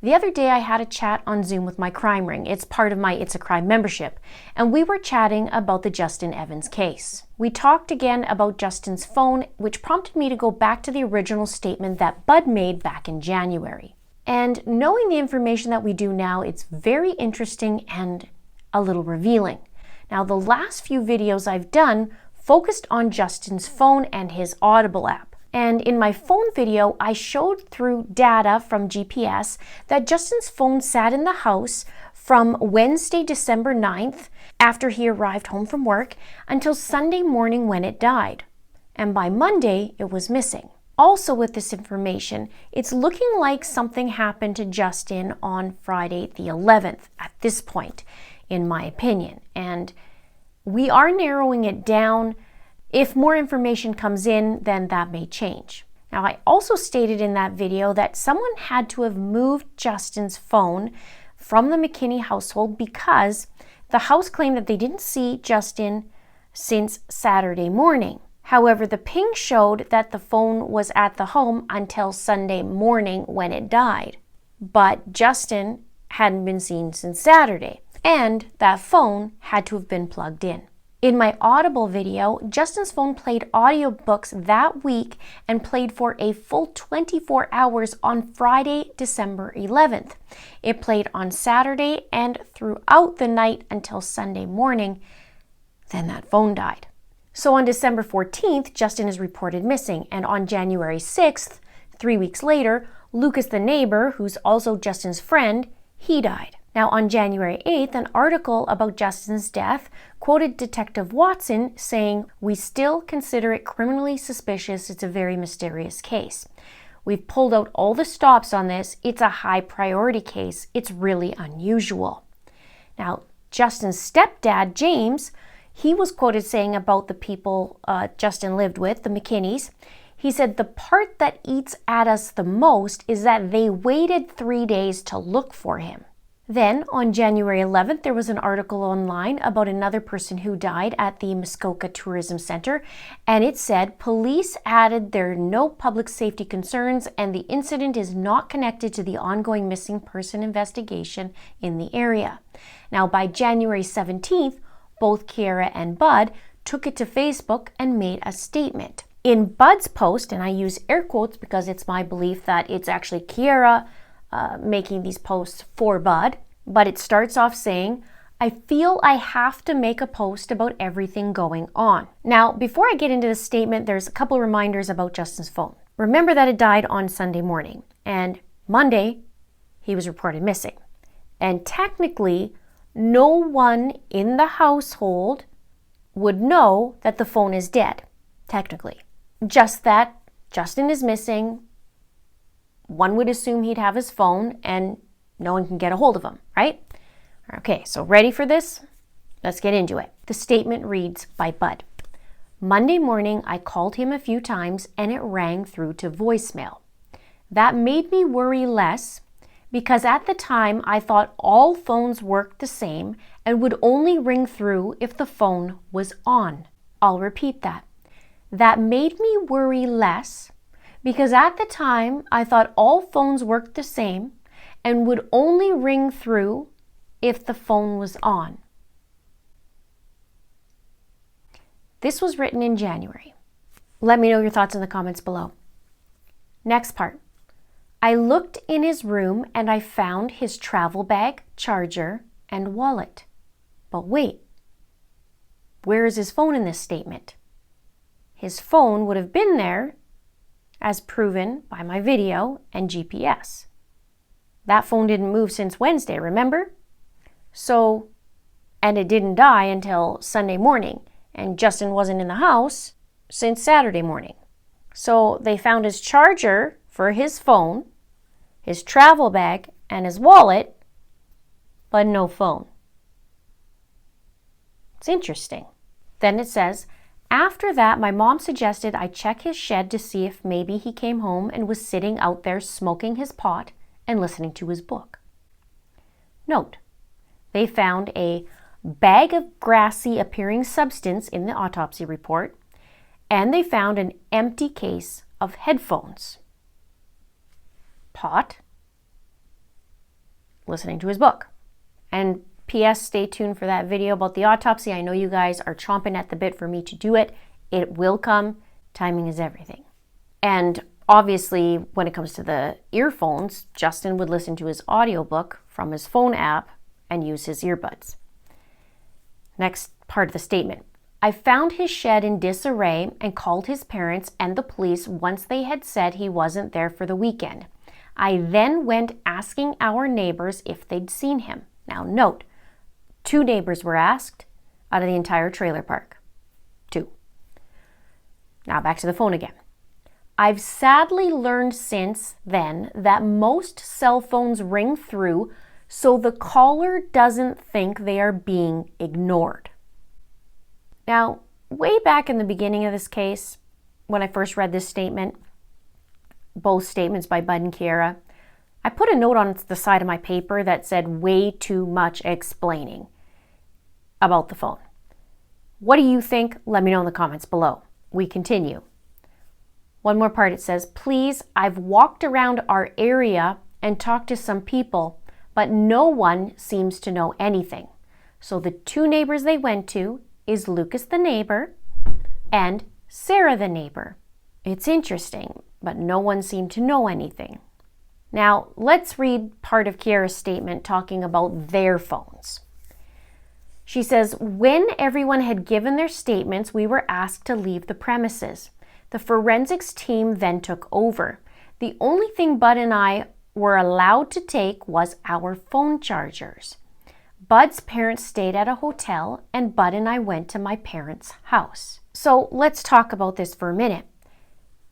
The other day I had a chat on Zoom with my crime ring. It's part of my It's a Crime membership. And we were chatting about the Justin Evans case. We talked again about Justin's phone, which prompted me to go back to the original statement that Bud made back in January. And knowing the information that we do now, it's very interesting and a little revealing. Now, the last few videos I've done focused on Justin's phone and his Audible app. And in my phone video, I showed through data from GPS that Justin's phone sat in the house from Wednesday, December 9th, after he arrived home from work, until Sunday morning when it died. And by Monday, it was missing. Also with this information, it's looking like something happened to Justin on Friday the 11th at this point, in my opinion. And we are narrowing it down. If more information comes in, then that may change. Now, I also stated in that video that someone had to have moved Justin's phone from the McKinney household because the house claimed that they didn't see Justin since Saturday morning. However, the ping showed that the phone was at the home until Sunday morning when it died. But Justin hadn't been seen since Saturday, and that phone had to have been plugged in. In my Audible video, Justin's phone played audiobooks that week and played for a full 24 hours on Friday, December 11th. It played on Saturday and throughout the night until Sunday morning. Then that phone died. So on December 14th, Justin is reported missing, and on January 6th, 3 weeks later, Lucas the neighbor, who's also Justin's friend, he died. Now, on January 8th, an article about Justin's death quoted Detective Watson saying, "We still consider it criminally suspicious. It's a very mysterious case. We've pulled out all the stops on this. It's a high priority case. It's really unusual." Now, Justin's stepdad, James, he was quoted saying about the people Justin lived with, the McKinneys, he said, "The part that eats at us the most is that they waited 3 days to look for him." Then, on January 11th, there was an article online about another person who died at the Muskoka Tourism Center, and it said, "Police added there are no public safety concerns and the incident is not connected to the ongoing missing person investigation in the area." Now, by January 17th, both Kiera and Bud took it to Facebook and made a statement. In Bud's post, and I use air quotes because it's my belief that it's actually Kiera making these posts for Bud, but it starts off saying, "I feel I have to make a post about everything going on." Now, before I get into the statement, there's a couple reminders about Justin's phone. Remember that it died on Sunday morning, and Monday, he was reported missing. And technically, no one in the household would know that the phone is dead, technically. Just that Justin is missing. One would assume he'd have his phone and no one can get a hold of him, right? Okay, so ready for this? Let's get into it. The statement reads by Bud. "Monday morning, I called him a few times and it rang through to voicemail. That made me worry less because at the time I thought all phones worked the same and would only ring through if the phone was on." I'll repeat that. That made me worry less because at the time I thought all phones worked the same and would only ring through if the phone was on. This was written in January. Let me know your thoughts in the comments below. Next part. "I looked in his room and I found his travel bag, charger, and wallet. But wait, where is his phone in this statement? His phone would have been there as proven by my video and GPS. That phone didn't move since Wednesday, remember? So, and it didn't die until Sunday morning, and Justin wasn't in the house since Saturday morning. So they found his charger for his phone, his travel bag, and his wallet, but no phone." It's interesting. Then it says, "After that, my mom suggested I check his shed to see if maybe he came home and was sitting out there smoking his pot and listening to his book." Note, they found a bag of grassy appearing substance in the autopsy report, and they found an empty case of headphones. Pot, listening to his book. And P.S. stay tuned for that video about the autopsy. I know you guys are chomping at the bit for me to do it. It will come. Timing is everything. And obviously, when it comes to the earphones, Justin would listen to his audiobook from his phone app and use his earbuds. Next part of the statement. I found his shed in disarray and called his parents and the police once they had said he wasn't there for the weekend. I then went asking our neighbors if they'd seen him. Now note, 2 neighbors were asked out of the entire trailer park. 2. Now back to the phone again. I've sadly learned since then that most cell phones ring through so the caller doesn't think they are being ignored. Now, way back in the beginning of this case, when I first read this statement, both statements by Bud and Kiera, I put a note on the side of my paper that said way too much explaining about the phone. What do you think? Let me know in the comments below. We continue. One more part, it says, please, I've walked around our area and talked to some people, but no one seems to know anything. So the 2 neighbors they went to is Lucas the neighbor and Sarah the neighbor. It's interesting, but no one seemed to know anything. Now, let's read part of Kiera's statement talking about their phones. She says, when everyone had given their statements, we were asked to leave the premises. The forensics team then took over. The only thing Bud and I were allowed to take was our phone chargers. Bud's parents stayed at a hotel and Bud and I went to my parents' house. So let's talk about this for a minute.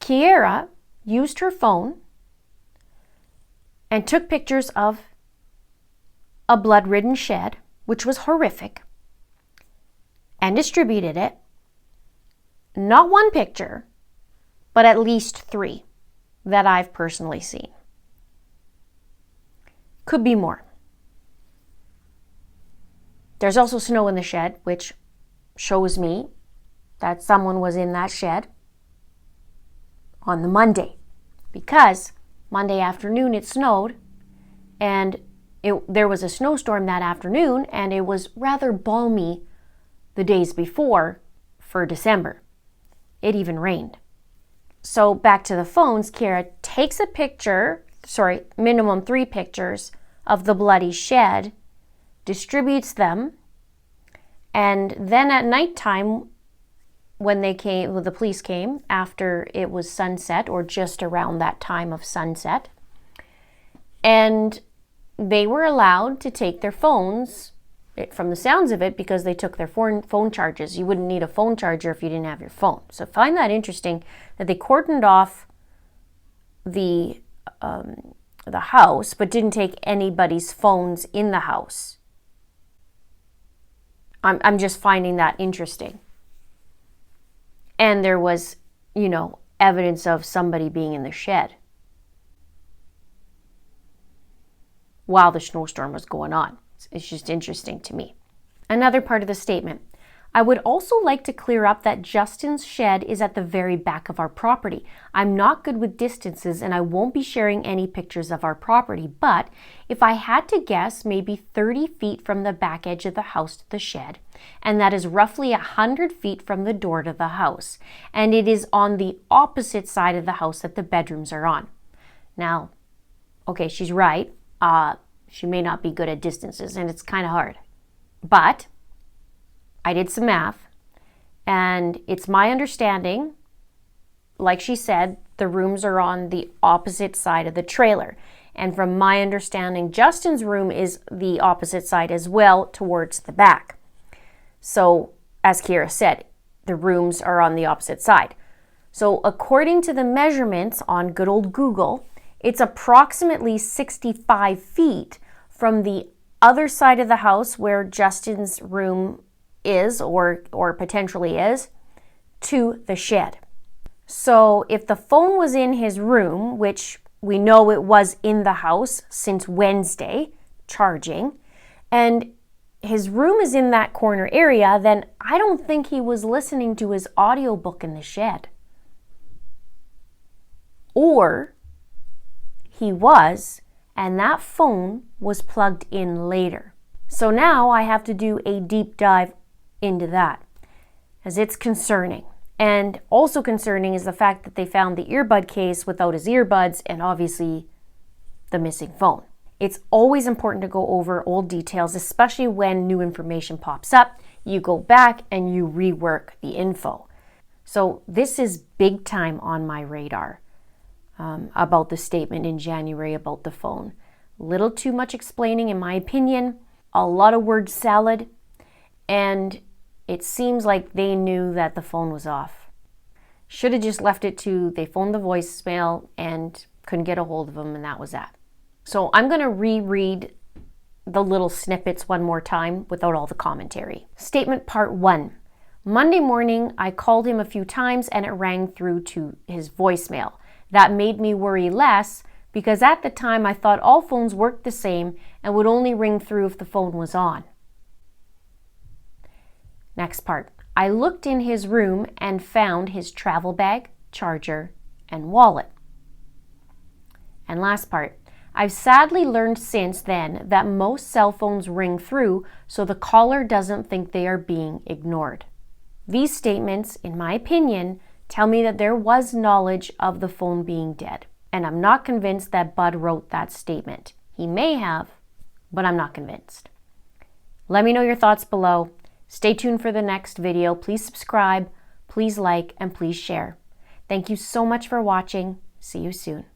Kiera used her phone and took pictures of a blood-ridden shed, which was horrific, and distributed it. Not 1 picture, but at least 3 that I've personally seen. Could be more. There's also snow in the shed, which shows me that someone was in that shed on the Monday, because Monday afternoon it snowed and there was a snowstorm that afternoon and it was rather balmy the days before for December. It even rained. So back to the phones, Kiera takes a picture, minimum 3 pictures of the bloody shed, distributes them, and then at nighttime, when the police came after it was sunset or just around that time of sunset, and they were allowed to take their phones, from the sounds of it, because they took their phone charges. You wouldn't need a phone charger if you didn't have your phone. So I find that interesting that they cordoned off the house, but didn't take anybody's phones in the house. I'm just finding that interesting. And there was, evidence of somebody being in the shed while the snowstorm was going on. It's just interesting to me. Another part of the statement. I would also like to clear up that Justin's shed is at the very back of our property. I'm not good with distances and I won't be sharing any pictures of our property, but if I had to guess, maybe 30 feet from the back edge of the house to the shed, and that is roughly 100 feet from the door to the house, and it is on the opposite side of the house that the bedrooms are on. Now, okay, she's right. She may not be good at distances and it's kind of hard, but I did some math, and it's my understanding, like she said, the rooms are on the opposite side of the trailer. And from my understanding, Justin's room is the opposite side as well, towards the back. So, as Kiera said, the rooms are on the opposite side. So, according to the measurements on good old Google, it's approximately 65 feet from the other side of the house where Justin's room is or potentially is to the shed. So if the phone was in his room, which we know it was in the house since Wednesday, charging, and his room is in that corner area, then I don't think he was listening to his audiobook in the shed. Or he was, and that phone was plugged in later. So now I have to do a deep dive into that, as it's concerning. And also concerning is the fact that they found the earbud case without his earbuds and obviously the missing phone. It's always important to go over old details, especially when new information pops up. You go back and you rework the info. So this is big time on my radar about the statement in January about the phone. Little too much explaining, in my opinion, a lot of word salad, and it seems like they knew that the phone was off. Should have just left it to they phoned the voicemail and couldn't get a hold of him, and that was that. So I'm going to reread the little snippets one more time without all the commentary. Statement part 1. Monday morning, I called him a few times and it rang through to his voicemail. That made me worry less because at the time I thought all phones worked the same and would only ring through if the phone was on. Next part. I looked in his room and found his travel bag, charger, and wallet. And last part. I've sadly learned since then that most cell phones ring through so the caller doesn't think they are being ignored. These statements, in my opinion, tell me that there was knowledge of the phone being dead. And I'm not convinced that Bud wrote that statement. He may have, but I'm not convinced. Let me know your thoughts below. Stay tuned for the next video. Please subscribe, please like, and please share. Thank you so much for watching. See you soon.